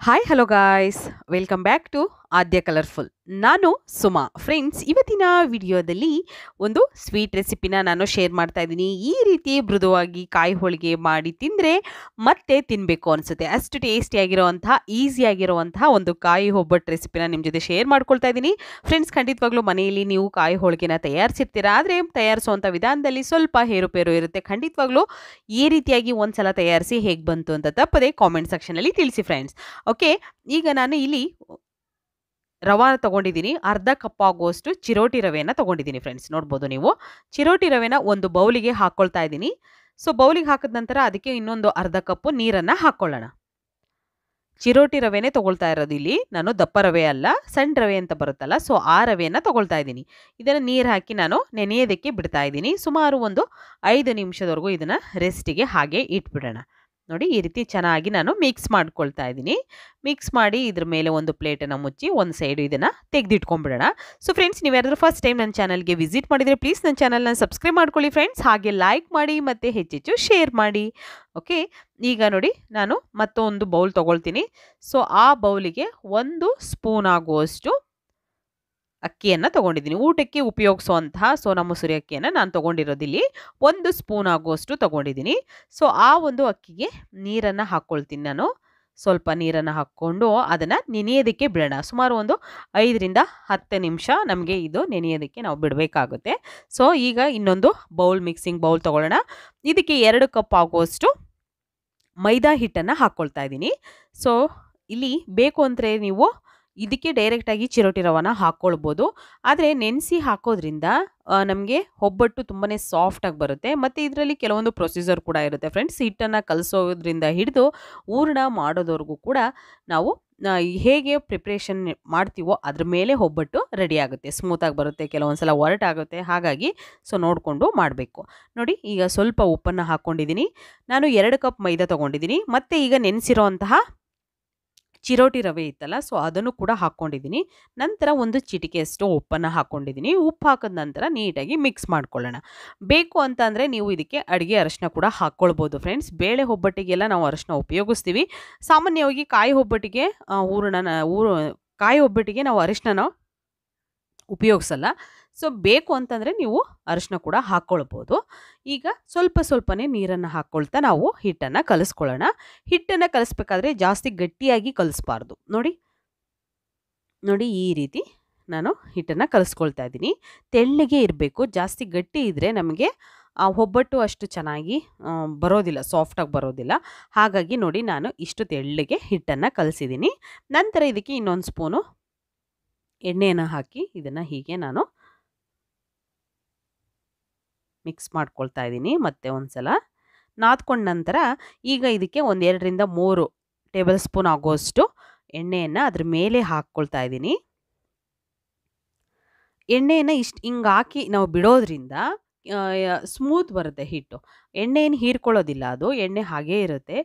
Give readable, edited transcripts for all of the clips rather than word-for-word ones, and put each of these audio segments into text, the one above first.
Hi hello guys, welcome back to Aadya colourful. ನಾನು Suma. Friends, ಇವತ್ತಿನ ವಿಡಿಯೋದಲ್ಲಿ ಒಂದು ಸ್ವೀಟ್ ರೆಸಿಪಿನ ನಾನು ಶೇರ್ ಮಾಡ್ತಾ ಇದ್ದೀನಿ. ಈ ರೀತಿ ಮೃದುವಾಗಿ ಕಾಯಿ ಹೋಳಿಗೆ ಮಾಡಿ ತಿಂದರೆ ಮತ್ತೆ ತಿನ್ನಬೇಕು ಅನಿಸುತ್ತೆ. ಅಷ್ಟು ಟೇಸ್ಟಿಯಾಗಿರುವಂತಹ ಈಸಿಯಾಗಿರುವಂತಹ ಒಂದು ಕಾಯಿ ಒಬ್ಬಟ್ಟು ರೆಸಿಪಿನ ನಿಮ್ಮ ಜೊತೆ ಶೇರ್ ಮಾಡ್ಕೊಳ್ತಾ ಇದ್ದೀನಿ. ಫ್ರೆಂಡ್ಸ್, ಖಂಡಿತವಾಗ್ಲೂ ಮನೆಯಲ್ಲಿ ನೀವು ಕಾಯಿ ಹೋಳಿಗೆನ ತಯಾರಿಸಿರ್ತೀರಾ, ಆದರೆ ತಯಾರಿಸುವಂಥ ವಿಧಾನದಲ್ಲಿ ಸ್ವಲ್ಪ ಹೇರುಪೇರು ಇರುತ್ತೆ. ಖಂಡಿತವಾಗ್ಲೂ ಈ ರೀತಿಯಾಗಿ ಒಂದ್ಸಲ ತಯಾರಿಸಿ ಹೇಗೆ ಬಂತು ಅಂತ ತಪ್ಪದೆ ಕಾಮೆಂಟ್ ಸೆಕ್ಷನಲ್ಲಿ ತಿಳಿಸಿ ಫ್ರೆಂಡ್ಸ್. ಓಕೆ, ಈಗ ನಾನು ಇಲ್ಲಿ ರವಾ ತಗೊಂಡಿದ್ದೀನಿ. ಅರ್ಧ ಕಪ್ ಆಗುವಷ್ಟು ಚಿರೋಟಿ ರವೆಯನ್ನು ತಗೊಂಡಿದ್ದೀನಿ ಫ್ರೆಂಡ್ಸ್. ನೋಡ್ಬೋದು ನೀವು. ಚಿರೋಟಿ ರವೆನ ಒಂದು ಬೌಲಿಗೆ ಹಾಕ್ಕೊಳ್ತಾ ಇದ್ದೀನಿ. ಸೊ ಬೌಲಿಗೆ ಹಾಕಿದ ನಂತರ ಅದಕ್ಕೆ ಇನ್ನೊಂದು ಅರ್ಧ ಕಪ್ಪು ನೀರನ್ನು ಹಾಕ್ಕೊಳ್ಳೋಣ. ಚಿರೋಟಿ ರವೆನೇ ತಗೊಳ್ತಾ ಇರೋದು ಇಲ್ಲಿ ನಾನು, ದಪ್ಪ ರವೆ ಅಲ್ಲ, ಸಣ್ಣ ರವೆ ಅಂತ ಬರುತ್ತಲ್ಲ, ಸೊ ಆ ರವೆಯನ್ನು ತಗೊಳ್ತಾ ಇದ್ದೀನಿ. ಇದನ್ನು ನೀರು ಹಾಕಿ ನಾನು ನೆನೆಯೋದಕ್ಕೆ ಬಿಡ್ತಾ ಇದ್ದೀನಿ. ಸುಮಾರು ಒಂದು 5 ನಿಮಿಷದವರೆಗೂ ಇದನ್ನು ರೆಸ್ಟಿಗೆ ಹಾಗೆ ಇಟ್ಬಿಡೋಣ. ನೋಡಿ, ಈ ರೀತಿ ಚೆನ್ನಾಗಿ ನಾನು ಮಿಕ್ಸ್ ಮಾಡ್ಕೊಳ್ತಾ ಇದ್ದೀನಿ. ಮಿಕ್ಸ್ ಮಾಡಿ ಇದ್ರ ಮೇಲೆ ಒಂದು ಪ್ಲೇಟನ್ನು ಮುಚ್ಚಿ ಒಂದು ಸೈಡು ಇದನ್ನು ತೆಗೆದಿಟ್ಕೊಂಡ್ಬಿಡೋಣ. ಸೊ ಫ್ರೆಂಡ್ಸ್, ನೀವ್ಯಾರಾದ್ರೂ ಫಸ್ಟ್ ಟೈಮ್ ನನ್ನ ಚಾನಲ್ಗೆ ವಿಸಿಟ್ ಮಾಡಿದರೆ ಪ್ಲೀಸ್ ನನ್ನ ಚಾನಲ್ನ ಸಬ್ಸ್ಕ್ರೈಬ್ ಮಾಡ್ಕೊಳ್ಳಿ ಫ್ರೆಂಡ್ಸ್. ಹಾಗೆ ಲೈಕ್ ಮಾಡಿ ಮತ್ತು ಹೆಚ್ಚೆಚ್ಚು ಶೇರ್ ಮಾಡಿ. ಓಕೆ, ಈಗ ನೋಡಿ ನಾನು ಮತ್ತೊಂದು ಬೌಲ್ ತೊಗೊಳ್ತೀನಿ. ಸೊ ಆ ಬೌಲಿಗೆ 1 ಸ್ಪೂನ್ ಆಗುವಷ್ಟು ಅಕ್ಕಿಯನ್ನು ತೊಗೊಂಡಿದ್ದೀನಿ. ಊಟಕ್ಕೆ ಉಪಯೋಗಿಸುವಂತಹ ಸೋನಾ ಮಸೂರಿ ಅಕ್ಕಿಯನ್ನು ನಾನು ತೊಗೊಂಡಿರೋದಿಲ್ಲಿ 1 ಸ್ಪೂನ್ ಆಗುವಷ್ಟು ತೊಗೊಂಡಿದ್ದೀನಿ. ಸೊ ಆ ಒಂದು ಅಕ್ಕಿಗೆ ನೀರನ್ನು ಹಾಕ್ಕೊಳ್ತೀನಿ ನಾನು. ಸ್ವಲ್ಪ ನೀರನ್ನು ಹಾಕ್ಕೊಂಡು ಅದನ್ನು ನೆನೆಯೋದಕ್ಕೆ ಬಿಡೋಣ. ಸುಮಾರು ಒಂದು 5ರಿಂದ 10 ನಿಮಿಷ ನಮಗೆ ಇದು ನೆನೆಯೋದಕ್ಕೆ ನಾವು ಬಿಡಬೇಕಾಗುತ್ತೆ. ಸೊ ಈಗ ಇನ್ನೊಂದು ಮಿಕ್ಸಿಂಗ್ ಬೌಲ್ ತೊಗೊಳ್ಳೋಣ. ಇದಕ್ಕೆ 2 ಕಪ್ ಆಗುವಷ್ಟು ಮೈದಾ ಹಿಟ್ಟನ್ನು ಹಾಕ್ಕೊಳ್ತಾ ಇದ್ದೀನಿ. ಸೊ ಇಲ್ಲಿ ಬೇಕು ಅಂದರೆ ನೀವು ಇದಕ್ಕೆ ಡೈರೆಕ್ಟಾಗಿ ಚಿರೋಟಿ ರವಾನ ಹಾಕ್ಕೊಳ್ಬೋದು. ಆದರೆ ನೆನೆಸಿ ಹಾಕೋದ್ರಿಂದ ನಮಗೆ ಒಬ್ಬಟ್ಟು ತುಂಬಾ ಸಾಫ್ಟಾಗಿ ಬರುತ್ತೆ. ಮತ್ತು ಇದರಲ್ಲಿ ಕೆಲವೊಂದು ಪ್ರೊಸೀಜರ್ ಕೂಡ ಇರುತ್ತೆ ಫ್ರೆಂಡ್ಸ್. ಹಿಟ್ಟನ್ನು ಕಲಸೋದ್ರಿಂದ ಹಿಡಿದು ಹೂರಣ ಮಾಡೋದವರೆಗೂ ಕೂಡ ನಾವು ಹೇಗೆ ಪ್ರಿಪ್ರೇಷನ್ ಮಾಡ್ತೀವೋ ಅದ್ರ ಮೇಲೆ ಒಬ್ಬಟ್ಟು ರೆಡಿ ಆಗುತ್ತೆ. ಸ್ಮೂತಾಗಿ ಬರುತ್ತೆ, ಕೆಲವೊಂದು ಸಲ ಒರಟಾಗುತ್ತೆ. ಹಾಗಾಗಿ ನೋಡಿಕೊಂಡು ಮಾಡಬೇಕು. ನೋಡಿ, ಈಗ ಸ್ವಲ್ಪ ಉಪ್ಪನ್ನು ಹಾಕ್ಕೊಂಡಿದ್ದೀನಿ. ನಾನು 2 ಕಪ್ ಮೈದಾ ತೊಗೊಂಡಿದ್ದೀನಿ. ಮತ್ತು ಈಗ ನೆನೆಸಿರೋಂತಹ ಚಿರೋಟಿ ರವೆ ಇತ್ತಲ್ಲ, ಸೊ ಅದನ್ನು ಕೂಡ ಹಾಕ್ಕೊಂಡಿದ್ದೀನಿ. ನಂತರ ಒಂದು ಚಿಟಿಕೆಯಷ್ಟು ಉಪ್ಪನ್ನು ಹಾಕ್ಕೊಂಡಿದ್ದೀನಿ. ಉಪ್ಪು ಹಾಕಿದ ನಂತರ ನೀಟಾಗಿ ಮಿಕ್ಸ್ ಮಾಡ್ಕೊಳ್ಳೋಣ. ಬೇಕು ಅಂತ ಅಂದರೆ ನೀವು ಇದಕ್ಕೆ ಅಡುಗೆ ಅರಿಶಿನ ಕೂಡ ಹಾಕ್ಕೊಳ್ಬೋದು ಫ್ರೆಂಡ್ಸ್. ಬೇಳೆ ಒಬ್ಬಟ್ಟಿಗೆಲ್ಲ ನಾವು ಅರಿಶಿನ ಉಪಯೋಗಿಸ್ತೀವಿ. ಸಾಮಾನ್ಯವಾಗಿ ಕಾಯಿ ಒಬ್ಬಟ್ಟಿಗೆ ಕಾಯಿ ಒಬ್ಬಟ್ಟಿಗೆ ನಾವು ಅರಿಶಿನ ಉಪಯೋಗಿಸಲ್ಲ. ಸೊ ಬೇಕು ಅಂತಂದರೆ ನೀವು ಅರಿಶಿನ ಕೂಡ ಹಾಕ್ಕೊಳ್ಬೋದು. ಈಗ ಸ್ವಲ್ಪನೇ ನೀರನ್ನು ಹಾಕ್ಕೊಳ್ತಾ ನಾವು ಹಿಟ್ಟನ್ನು ಕಲಿಸ್ಕೊಳ್ಳೋಣ. ಹಿಟ್ಟನ್ನು ಕಲಿಸ್ಬೇಕಾದ್ರೆ ಜಾಸ್ತಿ ಗಟ್ಟಿಯಾಗಿ ಕಲಿಸ್ಬಾರ್ದು. ನೋಡಿ ಈ ರೀತಿ ನಾನು ಹಿಟ್ಟನ್ನು ಕಲಿಸ್ಕೊಳ್ತಾ ಇದ್ದೀನಿ. ತೆಳ್ಳಗೆ ಇರಬೇಕು. ಜಾಸ್ತಿ ಗಟ್ಟಿ ಇದ್ದರೆ ನಮಗೆ ಒಬ್ಬಟ್ಟು ಅಷ್ಟು ಚೆನ್ನಾಗಿ ಬರೋದಿಲ್ಲ, ಸಾಫ್ಟಾಗಿ ಬರೋದಿಲ್ಲ. ಹಾಗಾಗಿ ನೋಡಿ, ನಾನು ಇಷ್ಟು ತೆಳ್ಳಗೆ ಹಿಟ್ಟನ್ನು ಕಲಿಸಿದ್ದೀನಿ. ನಂತರ ಇದಕ್ಕೆ ಇನ್ನೊಂದು ಸ್ಪೂನು ಎಣ್ಣೆಯನ್ನು ಹಾಕಿ ಇದನ್ನು ಹೀಗೆ ನಾನು ಮಿಕ್ಸ್ ಮಾಡ್ಕೊಳ್ತಾ ಇದ್ದೀನಿ. ಮತ್ತೆ ಒಂದು ಸಲ ನಾದ್ಕೊಂಡ ನಂತರ ಈಗ ಇದಕ್ಕೆ 2ರಿಂದ 3 ಟೇಬಲ್ ಸ್ಪೂನ್ ಆಗೋಷ್ಟು ಎಣ್ಣೆಯನ್ನು ಅದ್ರ ಮೇಲೆ ಹಾಕ್ಕೊಳ್ತಾ ಇದ್ದೀನಿ. ಎಣ್ಣೆಯನ್ನು ಹಿಂಗೆ ಹಾಕಿ ನಾವು ಬಿಡೋದ್ರಿಂದ ಸ್ಮೂತ್ ಬರುತ್ತೆ ಹಿಟ್ಟು. ಎಣ್ಣೆ ಏನು ಹೀರ್ಕೊಳ್ಳೋದಿಲ್ಲ, ಅದು ಎಣ್ಣೆ ಹಾಗೇ ಇರುತ್ತೆ.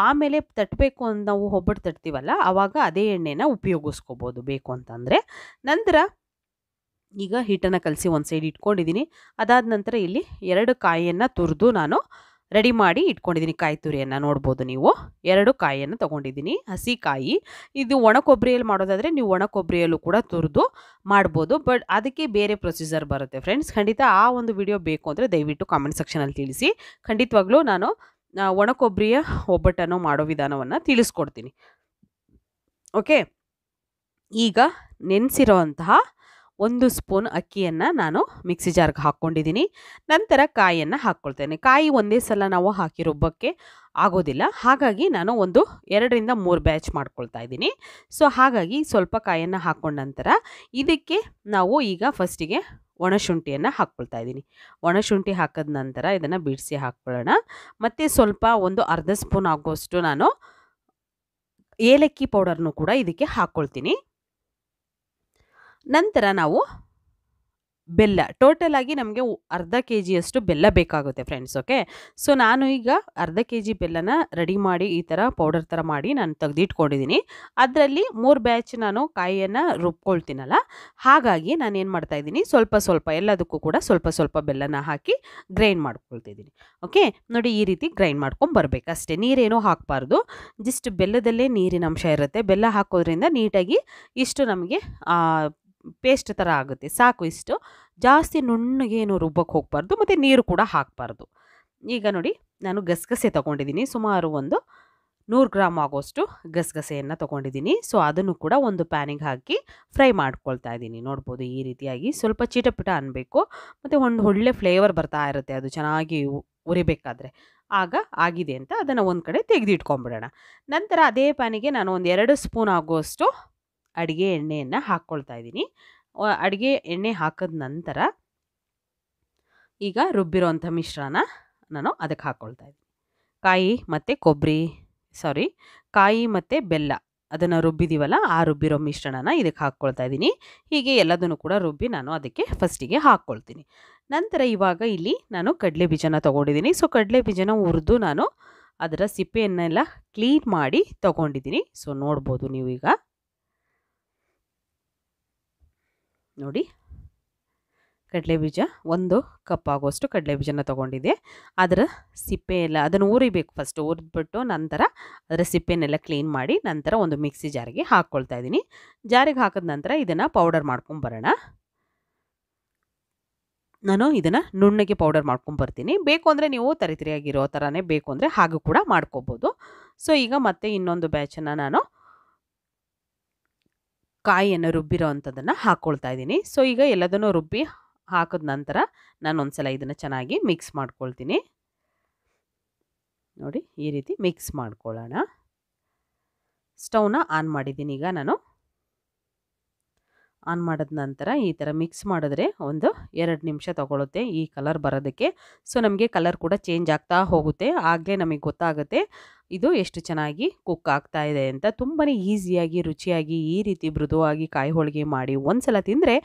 ಆಮೇಲೆ ತಟ್ಟಬೇಕು ಅಂತ ನಾವು ಒಬ್ಬಟ್ಟು ತಟ್ತೀವಲ್ಲ, ಆವಾಗ ಅದೇ ಎಣ್ಣೆನ ಉಪಯೋಗಿಸ್ಕೋಬೋದು ಬೇಕು ಅಂತಂದರೆ. ನಂತರ ಈಗ ಹಿಟ್ಟನ್ನು ಕಲಸಿ ಒಂದು ಸೈಡ್ ಇಟ್ಕೊಂಡಿದ್ದೀನಿ. ಅದಾದ ನಂತರ ಇಲ್ಲಿ 2 ಕಾಯಿಯನ್ನು ತುರಿದು ನಾನು ರೆಡಿ ಮಾಡಿ ಇಟ್ಕೊಂಡಿದ್ದೀನಿ. ಕಾಯಿ ತುರಿಯನ್ನು ನೋಡ್ಬೋದು ನೀವು. 2 ಕಾಯಿಯನ್ನು ತೊಗೊಂಡಿದ್ದೀನಿ, ಹಸಿ ಕಾಯಿ. ಇದು ಒಣ ಕೊಬ್ಬರಿಯಲ್ಲಿ ಮಾಡೋದಾದರೆ ನೀವು ಒಣ ಕೊಬ್ಬರಿಯಲ್ಲೂ ಕೂಡ ತುರಿದು ಮಾಡ್ಬೋದು. ಬಟ್ ಅದಕ್ಕೆ ಬೇರೆ ಪ್ರೊಸೀಜರ್ ಬರುತ್ತೆ ಫ್ರೆಂಡ್ಸ್. ಖಂಡಿತ ಆ ಒಂದು ವಿಡಿಯೋ ಬೇಕು ಅಂದರೆ ದಯವಿಟ್ಟು ಕಾಮೆಂಟ್ ಸೆಕ್ಷನಲ್ಲಿ ತಿಳಿಸಿ. ಖಂಡಿತವಾಗ್ಲೂ ನಾನು ಒಣ ಕೊಬ್ಬರಿಯ ಒಬ್ಬಟ್ಟನ್ನು ಮಾಡೋ ವಿಧಾನವನ್ನು ತಿಳಿಸ್ಕೊಡ್ತೀನಿ. ಓಕೆ, ಈಗ ನೆನೆಸಿರೋಂತಹ 1 ಸ್ಪೂನ್ ಅಕ್ಕಿಯನ್ನು ನಾನು ಮಿಕ್ಸಿ ಜಾರ್ಗೆ ಹಾಕ್ಕೊಂಡಿದ್ದೀನಿ. ನಂತರ ಕಾಯಿಯನ್ನು ಹಾಕ್ಕೊಳ್ತೇನೆ. ಕಾಯಿ ಒಂದೇ ಸಲ ನಾವು ಹಾಕಿ ರುಬ್ಬಕ್ಕೆ ಆಗೋದಿಲ್ಲ. ಹಾಗಾಗಿ ನಾನು 2ರಿಂದ 3 ಬ್ಯಾಚ್ ಮಾಡ್ಕೊಳ್ತಾ ಇದ್ದೀನಿ. ಸೊ ಹಾಗಾಗಿ ಸ್ವಲ್ಪ ಕಾಯಿಯನ್ನು ಹಾಕ್ಕೊಂಡ ನಂತರ ಇದಕ್ಕೆ ನಾವು ಈಗ ಫಸ್ಟಿಗೆ ಒಣಶುಂಠಿಯನ್ನು ಹಾಕ್ಕೊಳ್ತಾ ಇದ್ದೀನಿ. ಒಣಶುಂಠಿ ಹಾಕಿದ ನಂತರ ಇದನ್ನು ಬಿಡಿಸಿ ಹಾಕ್ಕೊಳ್ಳೋಣ. ಮತ್ತು ಸ್ವಲ್ಪ ಒಂದು ಅರ್ಧ ಸ್ಪೂನ್ ಆಗೋಷ್ಟು ನಾನು ಏಲಕ್ಕಿ ಪೌಡರ್ನು ಕೂಡ ಇದಕ್ಕೆ ಹಾಕ್ಕೊಳ್ತೀನಿ. ನಂತರ ನಾವು ಬೆಲ್ಲ ಟೋಟಲ್ ಆಗಿ ನಮಗೆ ಅರ್ಧ ಕೆ ಜಿಯಷ್ಟು ಬೆಲ್ಲ ಬೇಕಾಗುತ್ತೆ ಫ್ರೆಂಡ್ಸ್. ಓಕೆ, ಸೊ ನಾನು ಈಗ ಅರ್ಧ ಕೆ ಜಿ ಬೆಲ್ಲನ ರೆಡಿ ಮಾಡಿ ಈ ಥರ ಪೌಡರ್ ಥರ ಮಾಡಿ ನಾನು ತೆಗೆದಿಟ್ಕೊಂಡಿದ್ದೀನಿ. ಅದರಲ್ಲಿ 3 ಬ್ಯಾಚ್ ನಾನು ಕಾಯಿಯನ್ನು ರುಬ್ಕೊಳ್ತೀನಲ್ಲ, ಹಾಗಾಗಿ ನಾನು ಏನು ಮಾಡ್ತಾಯಿದ್ದೀನಿ, ಸ್ವಲ್ಪ ಸ್ವಲ್ಪ ಎಲ್ಲದಕ್ಕೂ ಕೂಡ ಸ್ವಲ್ಪ ಸ್ವಲ್ಪ ಬೆಲ್ಲನ ಹಾಕಿ ಗ್ರೈಂಡ್ ಮಾಡ್ಕೊಳ್ತಿದ್ದೀನಿ. ಓಕೆ, ನೋಡಿ ಈ ರೀತಿ ಗ್ರೈಂಡ್ ಮಾಡ್ಕೊಂಡು ಬರಬೇಕು ಅಷ್ಟೇ, ನೀರೇನೂ ಹಾಕಬಾರ್ದು. ಜಸ್ಟ್ ಬೆಲ್ಲದಲ್ಲೇ ನೀರಿನ ಅಂಶ ಇರುತ್ತೆ. ಬೆಲ್ಲ ಹಾಕೋದ್ರಿಂದ ನೀಟಾಗಿ ಇಷ್ಟು ನಮಗೆ ಪೇಸ್ಟ್ ಥರ ಆಗುತ್ತೆ, ಸಾಕು. ಇಷ್ಟು ಜಾಸ್ತಿ ನುಣ್ಣಗೇನು ರುಬ್ಬಕ್ಕೆ ಹೋಗಬಾರ್ದು, ಮತ್ತು ನೀರು ಕೂಡ ಹಾಕಬಾರ್ದು. ಈಗ ನೋಡಿ ನಾನು ಗಸಗಸೆ ತೊಗೊಂಡಿದ್ದೀನಿ, ಸುಮಾರು ಒಂದು 100 ಗ್ರಾಮ್ ಆಗೋಷ್ಟು ಗಸಗಸೆಯನ್ನು ತೊಗೊಂಡಿದ್ದೀನಿ. ಸೊ ಅದನ್ನು ಕೂಡ ಒಂದು ಪ್ಯಾನಿಗೆ ಹಾಕಿ ಫ್ರೈ ಮಾಡ್ಕೊಳ್ತಾ ಇದ್ದೀನಿ. ನೋಡ್ಬೋದು ಈ ರೀತಿಯಾಗಿ ಸ್ವಲ್ಪ ಚಿಟಪಿಟ ಅನ್ನಬೇಕು, ಮತ್ತು ಒಂದು ಒಳ್ಳೆ ಫ್ಲೇವರ್ ಬರ್ತಾ ಇರುತ್ತೆ ಅದು ಚೆನ್ನಾಗಿ ಉರಿಬೇಕಾದ್ರೆ. ಆಗ ಆಗಿದೆ ಅಂತ ಅದನ್ನು ಒಂದು ಕಡೆ ತೆಗೆದಿಟ್ಕೊಂಬಿಡೋಣ. ನಂತರ ಅದೇ ಪ್ಯಾನಿಗೆ ನಾನು ಒಂದು 2 ಸ್ಪೂನ್ ಆಗುವಷ್ಟು ಅಡುಗೆ ಎಣ್ಣೆಯನ್ನು ಹಾಕ್ಕೊಳ್ತಾ ಇದ್ದೀನಿ. ಅಡುಗೆ ಎಣ್ಣೆ ಹಾಕಿದ ನಂತರ ಈಗ ರುಬ್ಬಿರೋಂಥ ಮಿಶ್ರಣ ನಾನು ಅದಕ್ಕೆ ಹಾಕ್ಕೊಳ್ತಾ ಇದ್ದೀನಿ. ಕಾಯಿ ಮತ್ತು ಬೆಲ್ಲ ಅದನ್ನು ರುಬ್ಬಿದ್ದೀವಲ್ಲ, ಆ ರುಬ್ಬಿರೋ ಮಿಶ್ರಣನ ಇದಕ್ಕೆ ಹಾಕ್ಕೊಳ್ತಾ ಇದ್ದೀನಿ. ಹೀಗೆ ಎಲ್ಲದನ್ನು ಕೂಡ ರುಬ್ಬಿ ನಾನು ಅದಕ್ಕೆ ಫಸ್ಟಿಗೆ ಹಾಕ್ಕೊಳ್ತೀನಿ. ನಂತರ ಇವಾಗ ಇಲ್ಲಿ ನಾನು ಕಡಲೆ ಬೀಜನ ತೊಗೊಂಡಿದ್ದೀನಿ. ಸೊ ಕಡಲೆ ಬೀಜನ ಹುರಿದು ನಾನು ಅದರ ಸಿಪ್ಪೆಯನ್ನೆಲ್ಲ ಕ್ಲೀನ್ ಮಾಡಿ ತೊಗೊಂಡಿದ್ದೀನಿ. ಸೊ ನೋಡ್ಬೋದು ನೀವೀಗ ನೋಡಿ, ಕಡಲೆಬೀಜ 1 ಕಪ್ ಆಗೋಷ್ಟು ಕಡಲೆಬೀಜನ ತೊಗೊಂಡಿದ್ದೆ. ಅದರ ಸಿಪ್ಪೆ ಎಲ್ಲ ಅದನ್ನು ಉರಿಬೇಕು, ಫಸ್ಟ್ ಉರಿದ್ಬಿಟ್ಟು ನಂತರ ಅದರ ಸಿಪ್ಪೆನೆಲ್ಲ ಕ್ಲೀನ್ ಮಾಡಿ ನಂತರ ಒಂದು ಮಿಕ್ಸಿ ಜಾರಿಗೆ ಹಾಕ್ಕೊಳ್ತಾ ಇದ್ದೀನಿ. ಜಾರಿಗೆ ಹಾಕಿದ ನಂತರ ಇದನ್ನು ಪೌಡರ್ ಮಾಡ್ಕೊಂಬರೋಣ. ನಾನು ಇದನ್ನು ನುಣ್ಣಗೆ ಪೌಡರ್ ಮಾಡ್ಕೊಂಬರ್ತೀನಿ. ಬೇಕು ಅಂದರೆ ನೀವು ತರಿತರಿಯಾಗಿರೋ ಥರನೇ ಬೇಕು ಅಂದರೆ ಹಾಗೂ ಕೂಡ ಮಾಡ್ಕೋಬೋದು. ಸೊ ಈಗ ಮತ್ತೆ ಇನ್ನೊಂದು ಬ್ಯಾಚನ್ನು ನಾನು ಕಾಯಿಯನ್ನು ರುಬ್ಬಿರೋ ಅಂಥದ್ದನ್ನು ಹಾಕ್ಕೊಳ್ತಾ ಇದ್ದೀನಿ. ಸೊ ಈಗ ಎಲ್ಲದನ್ನು ರುಬ್ಬಿ ಹಾಕಿದ ನಂತರ ನಾನು ಒಂದ್ಸಲ ಇದನ್ನು ಚೆನ್ನಾಗಿ ಮಿಕ್ಸ್ ಮಾಡ್ಕೊಳ್ತೀನಿ. ನೋಡಿ ಈ ರೀತಿ ಮಿಕ್ಸ್ ಮಾಡ್ಕೊಳ್ಳೋಣ. ಸ್ಟವ್ನ ಆನ್ ಮಾಡಿದ್ದೀನಿ. ಈಗ ನಾನು ಆನ್ ಮಾಡಿದ ನಂತರ ಈ ಥರ ಮಿಕ್ಸ್ ಮಾಡಿದ್ರೆ ಒಂದು 2 ನಿಮಿಷ ತಗೊಳುತ್ತೆ ಈ ಕಲರ್ ಬರೋದಕ್ಕೆ. ಸೊ ನಮಗೆ ಕಲರ್ ಕೂಡ ಚೇಂಜ್ ಆಗ್ತಾ ಹೋಗುತ್ತೆ, ಆಗಲೇ ನಮಗೆ ಗೊತ್ತಾಗುತ್ತೆ ಇದು ಎಷ್ಟು ಚೆನ್ನಾಗಿ ಕುಕ್ ಆಗ್ತಾ ಇದೆ ಅಂತ. ತುಂಬಾ ಈಸಿಯಾಗಿ ರುಚಿಯಾಗಿ ಈ ರೀತಿ ಮೃದುವಾಗಿ ಕಾಯಿ ಹೋಳಿಗೆ ಮಾಡಿ ಒಂದ್ಸಲ ತಿಂದರೆ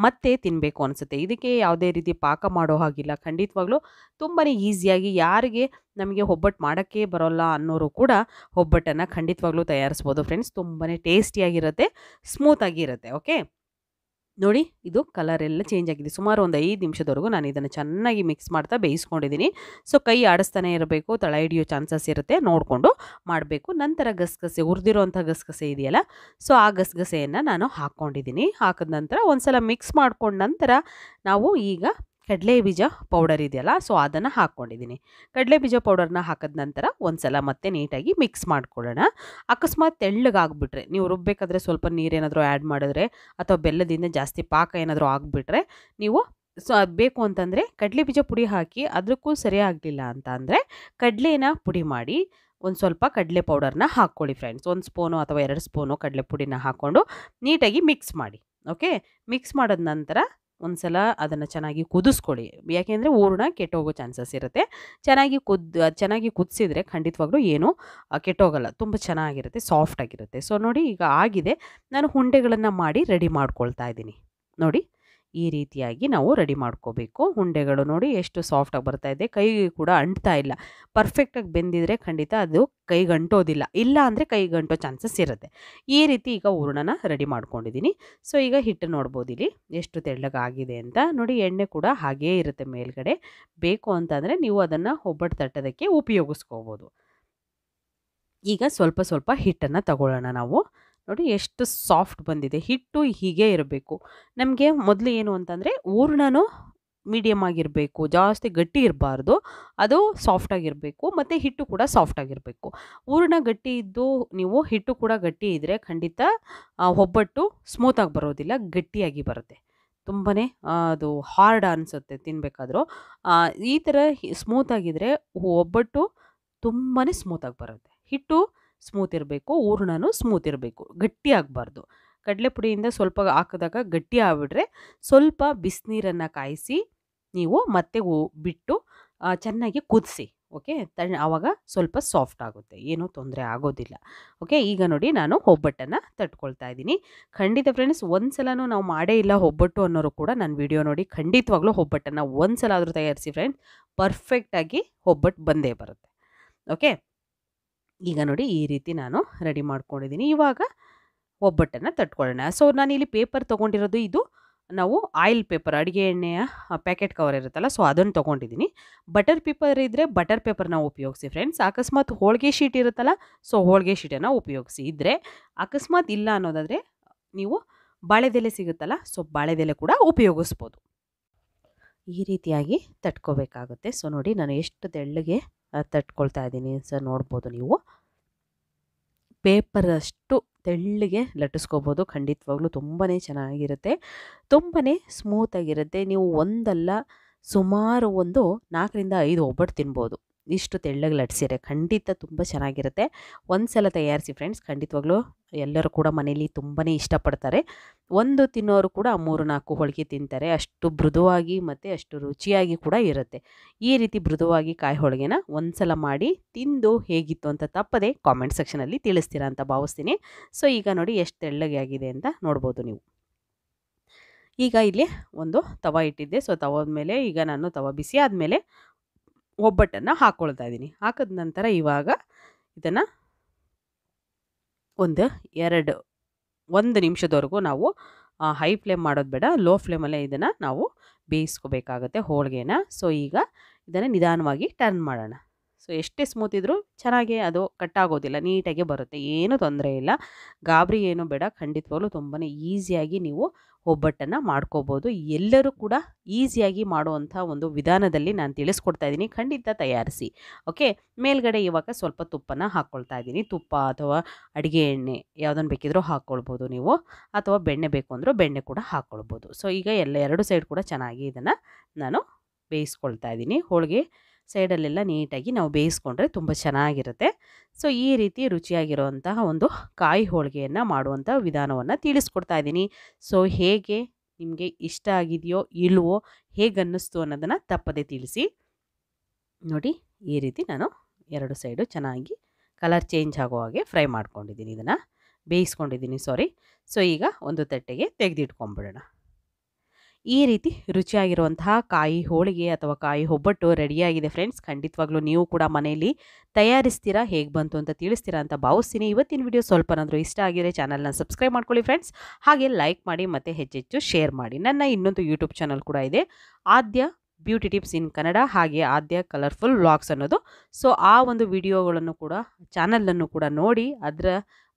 ಮತ್ತೆ ತಿನ್ನಬೇಕು ಅನಿಸುತ್ತೆ. ಇದಕ್ಕೆ ಯಾವುದೇ ರೀತಿ ಪಾಕ ಮಾಡೋ ಹಾಗಿಲ್ಲ, ಖಂಡಿತವಾಗ್ಲೂ ತುಂಬಾ ಈಸಿಯಾಗಿ ಯಾರಿಗೆ ನಮಗೆ ಒಬ್ಬಟ್ಟು ಮಾಡೋಕ್ಕೆ ಬರೋಲ್ಲ ಅನ್ನೋರು ಕೂಡ ಒಬ್ಬಟ್ಟನ್ನು ಖಂಡಿತವಾಗ್ಲೂ ತಯಾರಿಸ್ಬೋದು ಫ್ರೆಂಡ್ಸ್. ತುಂಬಾ ಟೇಸ್ಟಿಯಾಗಿರುತ್ತೆ, ಸ್ಮೂತಾಗಿರುತ್ತೆ. ಓಕೆ, ನೋಡಿ ಇದು ಕಲರ್ ಎಲ್ಲ ಚೇಂಜ್ ಆಗಿದೆ. ಸುಮಾರು ಒಂದು 5 ನಿಮಿಷದವರೆಗೂ ನಾನು ಇದನ್ನು ಚೆನ್ನಾಗಿ ಮಿಕ್ಸ್ ಮಾಡ್ತಾ ಬೇಯಿಸ್ಕೊಂಡಿದ್ದೀನಿ. ಸೊ ಕೈ ಆಡಿಸ್ತಾನೆ ಇರಬೇಕು, ತಳ ಹಿಡಿಯೋ ಚಾನ್ಸಸ್ ಇರುತ್ತೆ, ನೋಡಿಕೊಂಡು ಮಾಡಬೇಕು. ನಂತರ ಗಸಗಸೆ ಹುರಿದಿರೋಂಥ ಗಸಗಸೆ ಇದೆಯಲ್ಲ, ಸೊ ಆ ಗಸಗಸೆಯನ್ನು ನಾನು ಹಾಕ್ಕೊಂಡಿದ್ದೀನಿ. ಹಾಕಿದ ನಂತರ ಒಂದು ಸಲ ಮಿಕ್ಸ್ ಮಾಡ್ಕೊಂಡ ನಂತರ ನಾವು ಈಗ ಕಡಲೆ ಬೀಜ ಪೌಡರ್ ಇದೆಯಲ್ಲ, ಸೊ ಅದನ್ನು ಹಾಕ್ಕೊಂಡಿದ್ದೀನಿ. ಕಡಲೆ ಬೀಜ ಪೌಡರ್ನ ಹಾಕಿದ ನಂತರ ಒಂದು ಸಲ ಮತ್ತೆ ನೀಟಾಗಿ ಮಿಕ್ಸ್ ಮಾಡ್ಕೊಳ್ಳೋಣ. ಅಕಸ್ಮಾತ್ ತೆಳ್ಳಗಾಗ್ಬಿಟ್ರೆ, ನೀವು ರುಬ್ಬೇಕಾದ್ರೆ ಸ್ವಲ್ಪ ನೀರೇನಾದರೂ ಆ್ಯಡ್ ಮಾಡಿದ್ರೆ ಅಥವಾ ಬೆಲ್ಲದಿಂದ ಜಾಸ್ತಿ ಪಾಕ ಏನಾದರೂ ಆಗಿಬಿಟ್ರೆ, ನೀವು ಸೊ ಅದು ಬೇಕು ಅಂತಂದರೆ ಕಡಲೆ ಬೀಜ ಪುಡಿ ಹಾಕಿ, ಅದಕ್ಕೂ ಸರಿಯಾಗಲಿಲ್ಲ ಅಂತ ಅಂದರೆ ಕಡಲೆನ ಪುಡಿ ಮಾಡಿ ಒಂದು ಸ್ವಲ್ಪ ಕಡಲೆ ಪೌಡರ್ನ ಹಾಕ್ಕೊಳ್ಳಿ ಫ್ರೆಂಡ್ಸ್. 1 ಸ್ಪೂನು ಅಥವಾ 2 ಸ್ಪೂನು ಕಡಲೆ ಪುಡಿನ ಹಾಕ್ಕೊಂಡು ನೀಟಾಗಿ ಮಿಕ್ಸ್ ಮಾಡಿ. ಓಕೆ, ಮಿಕ್ಸ್ ಮಾಡಿದ ನಂತರ ಒಂದು ಸಲ ಅದನ್ನು ಚೆನ್ನಾಗಿ ಕುದಿಸ್ಕೊಳ್ಳಿ, ಯಾಕೆಂದರೆ ಹೂರಣ ಕೆಟ್ಟೋಗೋ ಚಾನ್ಸಸ್ ಇರುತ್ತೆ. ಚೆನ್ನಾಗಿ ಕುದಿಸಿದ್ರೆ ಖಂಡಿತವಾಗ್ಲೂ ಏನೂ ಕೆಟ್ಟೋಗಲ್ಲ, ತುಂಬ ಚೆನ್ನಾಗಿರುತ್ತೆ, ಸಾಫ್ಟಾಗಿರುತ್ತೆ. ಸೊ ನೋಡಿ ಈಗ ಆಗಿದೆ. ನಾನು ಉಂಡೆಗಳನ್ನು ಮಾಡಿ ರೆಡಿ ಮಾಡ್ಕೊಳ್ತಾ ಇದ್ದೀನಿ. ನೋಡಿ ಈ ರೀತಿಯಾಗಿ ನಾವು ರೆಡಿ ಮಾಡ್ಕೋಬೇಕು. ಉಂಡೆಗಳು ನೋಡಿ ಎಷ್ಟು ಸಾಫ್ಟಾಗಿ ಬರ್ತಾ ಇದೆ, ಕೈಗೆ ಕೂಡ ಅಂಟ್ತಾ ಇಲ್ಲ. ಪರ್ಫೆಕ್ಟಾಗಿ ಬೆಂದಿದ್ರೆ ಖಂಡಿತ ಅದು ಕೈಗೆ ಅಂಟೋದಿಲ್ಲ, ಇಲ್ಲ ಅಂದರೆ ಕೈಗೆ ಅಂಟೋ ಚಾನ್ಸಸ್ ಇರುತ್ತೆ. ಈ ರೀತಿ ಈಗ ಹೂರಣನ ರೆಡಿ ಮಾಡ್ಕೊಂಡಿದ್ದೀನಿ. ಸೊ ಈಗ ಹಿಟ್ಟು ನೋಡ್ಬೋದು ಇಲ್ಲಿ ಎಷ್ಟು ತೆಳ್ಳಗಾಗಿದೆ ಅಂತ. ನೋಡಿ ಎಣ್ಣೆ ಕೂಡ ಹಾಗೇ ಇರುತ್ತೆ ಮೇಲ್ಗಡೆ. ಬೇಕು ಅಂತಂದರೆ ನೀವು ಅದನ್ನು ಒಬ್ಬಟ್ಟು ತಟ್ಟೋದಕ್ಕೆ ಉಪಯೋಗಿಸ್ಕೋಬೋದು. ಈಗ ಸ್ವಲ್ಪ ಸ್ವಲ್ಪ ಹಿಟ್ಟನ್ನು ತಗೊಳ್ಳೋಣ ನಾವು. ನೋಡಿ ಎಷ್ಟು ಸಾಫ್ಟ್ ಬಂದಿದೆ. ಹಿಟ್ಟು ಹೀಗೆ ಇರಬೇಕು. ನಮಗೆ ಮೊದಲು ಏನು ಅಂತಂದರೆ ಹೂರಣನೂ ಮೀಡಿಯಮ್ ಆಗಿರಬೇಕು, ಜಾಸ್ತಿ ಗಟ್ಟಿ ಇರಬಾರ್ದು, ಅದು ಸಾಫ್ಟಾಗಿರಬೇಕು, ಮತ್ತು ಹಿಟ್ಟು ಕೂಡ ಸಾಫ್ಟಾಗಿರಬೇಕು. ಹೂರಣ ಗಟ್ಟಿ ಇದ್ದು ನೀವು ಹಿಟ್ಟು ಕೂಡ ಗಟ್ಟಿ ಇದ್ದರೆ ಖಂಡಿತ ಒಬ್ಬಟ್ಟು ಸ್ಮೂತಾಗಿ ಬರೋದಿಲ್ಲ, ಗಟ್ಟಿಯಾಗಿ ಬರುತ್ತೆ. ತುಂಬಾ ಅದು ಹಾರ್ಡ್ ಅನಿಸುತ್ತೆ ತಿನ್ನಬೇಕಾದ್ರೂ. ಈ ಥರ ಸ್ಮೂತಾಗಿದ್ದರೆ ಒಬ್ಬಟ್ಟು ತುಂಬಾ ಸ್ಮೂತಾಗಿ ಬರುತ್ತೆ. ಹಿಟ್ಟು ಸ್ಮೂತ್ ಇರಬೇಕು, ಹೂರಣನೂ ಸ್ಮೂತ್ ಇರಬೇಕು, ಗಟ್ಟಿ ಆಗಬಾರ್ದು. ಕಡಲೆ ಪುಡಿಯಿಂದ ಸ್ವಲ್ಪ ಹಾಕಿದಾಗ ಗಟ್ಟಿ ಆಗಿಬಿಟ್ರೆ ಸ್ವಲ್ಪ ಬಿಸಿನೀರನ್ನು ಕಾಯಿಸಿ ನೀವು ಮತ್ತೆ ಬಿಟ್ಟು ಚೆನ್ನಾಗಿ ಕುದಿಸಿ. ಓಕೆ, ಆವಾಗ ಸ್ವಲ್ಪ ಸಾಫ್ಟ್ ಆಗುತ್ತೆ, ಏನೂ ತೊಂದರೆ ಆಗೋದಿಲ್ಲ. ಓಕೆ, ಈಗ ನೋಡಿ ನಾನು ಒಬ್ಬಟ್ಟನ್ನು ತಟ್ಕೊಳ್ತಾ ಇದ್ದೀನಿ. ಖಂಡಿತ ಫ್ರೆಂಡ್ಸ್, ಒಂದು ಸಲನೂ ನಾವು ಮಾಡೇ ಇಲ್ಲ ಒಬ್ಬಟ್ಟು ಅನ್ನೋರು ಕೂಡ ನನ್ನ ವಿಡಿಯೋ ನೋಡಿ ಖಂಡಿತವಾಗ್ಲೂ ಒಬ್ಬಟ್ಟನ್ನು ಒಂದು ಸಲ ಆದರೂ ತಯಾರಿಸಿ ಫ್ರೆಂಡ್ಸ್, ಪರ್ಫೆಕ್ಟಾಗಿ ಒಬ್ಬಟ್ಟು ಬಂದೇ ಬರುತ್ತೆ. ಓಕೆ, ಈಗ ನೋಡಿ ಈ ರೀತಿ ನಾನು ರೆಡಿ ಮಾಡ್ಕೊಂಡಿದ್ದೀನಿ. ಇವಾಗ ಒಬ್ಬಟ್ಟನ್ನು ತಟ್ಕೊಳ್ಳೋಣ. ಸೊ ನಾನಿಲ್ಲಿ ಪೇಪರ್ ತೊಗೊಂಡಿರೋದು ಇದು ನಾವು ಆಯಿಲ್ ಪೇಪರ್, ಅಡುಗೆ ಎಣ್ಣೆಯ ಪ್ಯಾಕೆಟ್ ಕವರ್ ಇರುತ್ತಲ್ಲ, ಸೊ ಅದನ್ನು ತೊಗೊಂಡಿದ್ದೀನಿ. ಬಟರ್ ಪೇಪರ್ ಇದ್ದರೆ ಬಟರ್ ಪೇಪರ್ನ ಉಪಯೋಗಿಸಿ ಫ್ರೆಂಡ್ಸ್. ಅಕಸ್ಮಾತ್ ಹೋಳಿಗೆ ಶೀಟ್ ಇರುತ್ತಲ್ಲ, ಸೊ ಹೋಳಿಗೆ ಶೀಟನ್ನು ಉಪಯೋಗಿಸಿ. ಇದ್ದರೆ ಅಕಸ್ಮಾತ್ ಇಲ್ಲ ಅನ್ನೋದಾದರೆ ನೀವು ಬಾಳೆದೆಲೆ ಸಿಗುತ್ತಲ್ಲ, ಸೊ ಬಾಳೆದೆಲೆ ಕೂಡ ಉಪಯೋಗಿಸ್ಬೋದು. ಈ ರೀತಿಯಾಗಿ ತಟ್ಕೋಬೇಕಾಗುತ್ತೆ. ಸೊ ನೋಡಿ ನಾನು ಎಷ್ಟು ತೆಳ್ಳಗೆ ತಟ್ಕೊಳ್ತಾ ಇದ್ದೀನಿ ಸರ್, ನೋಡ್ಬೋದು ನೀವು. ಪೇಪರ್ ಅಷ್ಟು ತೆಳ್ಳಗೆ ಲಟ್ಟಿಸ್ಕೋಬೋದು. ಖಂಡಿತವಾಗ್ಲೂ ತುಂಬಾ ಚೆನ್ನಾಗಿರುತ್ತೆ, ತುಂಬಾ ಸ್ಮೂತಾಗಿರುತ್ತೆ. ನೀವು ಒಂದಲ್ಲ ಸುಮಾರು ಒಂದು 4 ರಿಂದ 5 ಒಬ್ಬಟ್ಟು ತಿನ್ಬೋದು, ಇಷ್ಟು ತೆಳ್ಳಗೆ ಲಟ್ಸಿರೆ. ಖಂಡಿತ ತುಂಬ ಚೆನ್ನಾಗಿರುತ್ತೆ. ಒಂದು ಸಲ ತಯಾರಿಸಿ ಫ್ರೆಂಡ್ಸ್, ಖಂಡಿತವಾಗ್ಲೂ ಎಲ್ಲರೂ ಕೂಡ ಮನೇಲಿ ತುಂಬಾ ಇಷ್ಟಪಡ್ತಾರೆ. ಒಂದು ತಿನ್ನೋರು ಕೂಡ 3-4 ಹೋಳಿಗೆ ತಿಂತಾರೆ. ಅಷ್ಟು ಮೃದುವಾಗಿ ಮತ್ತು ಅಷ್ಟು ರುಚಿಯಾಗಿ ಕೂಡ ಇರುತ್ತೆ. ಈ ರೀತಿ ಮೃದುವಾಗಿ ಕಾಯಿ ಹೋಳಿಗೆನ ಒಂದು ಸಲ ಮಾಡಿ ತಿಂದು ಹೇಗಿತ್ತು ಅಂತ ತಪ್ಪದೆ ಕಾಮೆಂಟ್ ಸೆಕ್ಷನಲ್ಲಿ ತಿಳಿಸ್ತೀರಾ ಅಂತ ಭಾವಿಸ್ತೀನಿ. ಸೊ ಈಗ ನೋಡಿ ಎಷ್ಟು ತೆಳ್ಳಗೆ ಆಗಿದೆ ಅಂತ ನೋಡ್ಬೋದು ನೀವು. ಈಗ ಇಲ್ಲಿ ಒಂದು ತವ ಇಟ್ಟಿದ್ದೆ. ಸೊ ತವದ ಮೇಲೆ ಈಗ ನಾನು ತವ ಬಿಸಿ ಆದಮೇಲೆ ಒಬ್ಬಟ್ಟನ್ನು ಹಾಕ್ಕೊಳ್ತಾ ಇದ್ದೀನಿ. ಹಾಕಿದ ನಂತರ ಇವಾಗ ಇದನ್ನು ಒಂದು ನಿಮಿಷದವರೆಗೂ ನಾವು ಹೈ ಫ್ಲೇಮ್ ಮಾಡೋದು ಬೇಡ, ಲೋ ಫ್ಲೇಮಲ್ಲೇ ಇದನ್ನು ನಾವು ಬೇಯಿಸ್ಕೋಬೇಕಾಗತ್ತೆ ಹೋಳಿಗೆನ. ಸೊ ಈಗ ಇದನ್ನು ನಿಧಾನವಾಗಿ ಟರ್ನ್ ಮಾಡೋಣ. ಸೊ ಎಷ್ಟೇ ಸ್ಮೂತ್ ಇದ್ದರೂ ಚೆನ್ನಾಗಿ ಅದು ಕಟ್ಟಾಗೋದಿಲ್ಲ, ನೀಟಾಗಿ ಬರುತ್ತೆ, ಏನೂ ತೊಂದರೆ ಇಲ್ಲ. ಗಾಬರಿ ಏನೂ ಬೇಡ. ಖಂಡಿತವಾಗ್ಲೂ ತುಂಬಾ ಈಸಿಯಾಗಿ ನೀವು ಒಬ್ಬಟ್ಟನ್ನು ಮಾಡ್ಕೋಬೋದು. ಎಲ್ಲರೂ ಕೂಡ ಈಸಿಯಾಗಿ ಮಾಡುವಂಥ ಒಂದು ವಿಧಾನದಲ್ಲಿ ನಾನು ತಿಳಿಸ್ಕೊಡ್ತಾ ಇದ್ದೀನಿ. ಖಂಡಿತ ತಯಾರಿಸಿ. ಓಕೆ, ಮೇಲ್ಗಡೆ ಇವಾಗ ಸ್ವಲ್ಪ ತುಪ್ಪನ ಹಾಕ್ಕೊಳ್ತಾ ಇದ್ದೀನಿ. ತುಪ್ಪ ಅಥವಾ ಅಡುಗೆ ಎಣ್ಣೆ ಯಾವುದನ್ನು ಬೇಕಿದ್ರೂ ಹಾಕ್ಕೊಳ್ಬೋದು ನೀವು, ಅಥವಾ ಬೆಣ್ಣೆ ಬೇಕು ಅಂದರೂ ಬೆಣ್ಣೆ ಕೂಡ ಹಾಕ್ಕೊಳ್ಬೋದು. ಸೊ ಈಗ ಎರಡು ಸೈಡ್ ಕೂಡ ಚೆನ್ನಾಗಿ ಇದನ್ನು ನಾನು ಬೇಯಿಸ್ಕೊಳ್ತಾ ಇದ್ದೀನಿ. ಹೋಳಿಗೆ ಸೈಡಲ್ಲೆಲ್ಲ ನೀಟಾಗಿ ನಾವು ಬೇಯಿಸ್ಕೊಂಡ್ರೆ ತುಂಬ ಚೆನ್ನಾಗಿರುತ್ತೆ. ಸೊ ಈ ರೀತಿ ರುಚಿಯಾಗಿರುವಂತಹ ಒಂದು ಕಾಯಿ ಹೋಳಿಗೆಯನ್ನು ಮಾಡುವಂಥ ವಿಧಾನವನ್ನು ತಿಳಿಸ್ಕೊಡ್ತಾ ಇದ್ದೀನಿ. ಸೊ ಹೇಗೆ ನಿಮಗೆ ಇಷ್ಟ ಆಗಿದೆಯೋ ಇಲ್ವೋ, ಹೇಗೆ ಅನ್ನಿಸ್ತು ಅನ್ನೋದನ್ನು ತಪ್ಪದೆ ತಿಳಿಸಿ. ನೋಡಿ ಈ ರೀತಿ ನಾನು ಎರಡು ಸೈಡು ಚೆನ್ನಾಗಿ ಕಲರ್ ಚೇಂಜ್ ಆಗೋ ಹಾಗೆ ಫ್ರೈ ಮಾಡ್ಕೊಂಡಿದ್ದೀನಿ, ಇದನ್ನು ಬೇಯಿಸ್ಕೊಂಡಿದ್ದೀನಿ ಸಾರಿ. ಸೊ ಈಗ ಒಂದು ತಟ್ಟೆಗೆ ತೆಗೆದಿಟ್ಕೊಂಡ್ಬಿಡೋಣ. ಈ ರೀತಿ ರುಚಿಯಾಗಿರುವಂತಹ ಕಾಯಿ ಹೋಳಿಗೆ ಅಥವಾ ಕಾಯಿ ಒಬ್ಬಟ್ಟು ರೆಡಿಯಾಗಿದೆ ಫ್ರೆಂಡ್ಸ್. ಖಂಡಿತವಾಗ್ಲೂ ನೀವು ಕೂಡ ಮನೆಯಲ್ಲಿ ತಯಾರಿಸ್ತೀರಾ, ಹೇಗೆ ಬಂತು ಅಂತ ತಿಳಿಸ್ತೀರಾ ಅಂತ ಭಾವಿಸ್ತೀನಿ. ಇವತ್ತಿನ ವಿಡಿಯೋ ಸ್ವಲ್ಪನಾದರೂ ಇಷ್ಟ ಆಗಿದ್ರೆ ಚಾನಲ್ನ ಸಬ್ಸ್ಕ್ರೈಬ್ ಮಾಡ್ಕೊಳ್ಳಿ ಫ್ರೆಂಡ್ಸ್. ಹಾಗೆ ಲೈಕ್ ಮಾಡಿ ಮತ್ತು ಹೆಚ್ಚೆಚ್ಚು ಶೇರ್ ಮಾಡಿ. ನನ್ನ ಇನ್ನೊಂದು ಯೂಟ್ಯೂಬ್ ಚಾನಲ್ ಕೂಡ ಇದೆ, ಆದ್ಯ ಬ್ಯೂಟಿ ಟಿಪ್ಸ್ ಇನ್ ಕನ್ನಡ, ಹಾಗೆ ಆದ್ಯ ಕಲರ್ಫುಲ್ ವ್ಲಾಗ್ಸ್ ಅನ್ನೋದು. ಸೊ ಆ ಒಂದು ವಿಡಿಯೋಗಳನ್ನು ಕೂಡ ಚಾನಲನ್ನು ಕೂಡ ನೋಡಿ, ಅದರ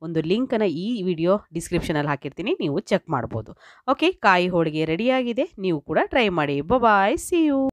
ಒಂದು ಲಿಂಕನ್ನು ಈ ವಿಡಿಯೋ ಡಿಸ್ಕ್ರಿಪ್ಷನಲ್ಲಿ ಹಾಕಿರ್ತೀನಿ, ನೀವು ಚೆಕ್ ಮಾಡ್ಬೋದು. ಓಕೆ, ಕಾಯಿ ಹೋಳಿಗೆ ರೆಡಿಯಾಗಿದೆ, ನೀವು ಕೂಡ ಟ್ರೈ ಮಾಡಿ. ಬಾಯ್, ಸಿ ಯು.